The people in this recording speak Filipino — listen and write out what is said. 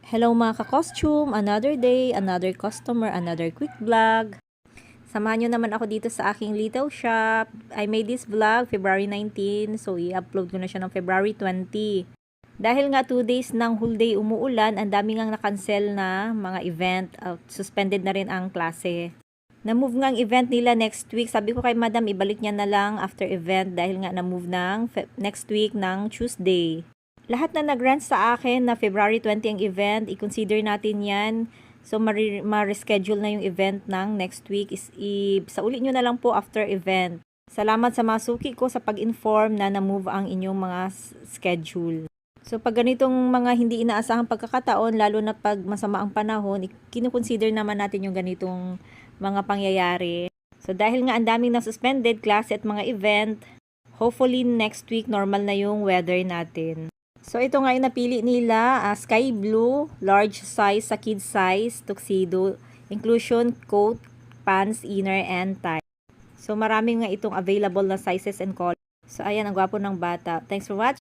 Hello mga ka-costume, another day, another customer, another quick vlog. Samahan nyo naman ako dito sa aking little shop. I made this vlog February 19, so i-upload ko na siya ng February 20. Dahil nga 2 days ng whole day umuulan, ang dami nga na-cancel na mga event, suspended na rin ang klase. Na-move nga ang event nila next week. Sabi ko kay madam, ibalik niya na lang after event dahil nga na-move ng next week ng Tuesday. Lahat na nag-grant sa akin na February 20 ang event, i-consider natin yan. So, ma-reschedule na yung event ng next week. Sauli nyo na lang po after event. Salamat sa mga suki ko sa pag-inform na na-move ang inyong mga schedule. So, pag ganitong mga hindi inaasahang pagkakataon, lalo na pag masama ang panahon, kinukonsider naman natin yung ganitong mga pangyayari. So, dahil nga ang daming na-suspended klase at mga event, hopefully next week normal na yung weather natin. So, ito nga yung napili nila, sky blue, large size sa kid size, tuxedo, inclusion, coat, pants, inner, and tie. So, marami nga itong available na sizes and colors. So, ayan, ang gwapo ng bata. Thanks for watching.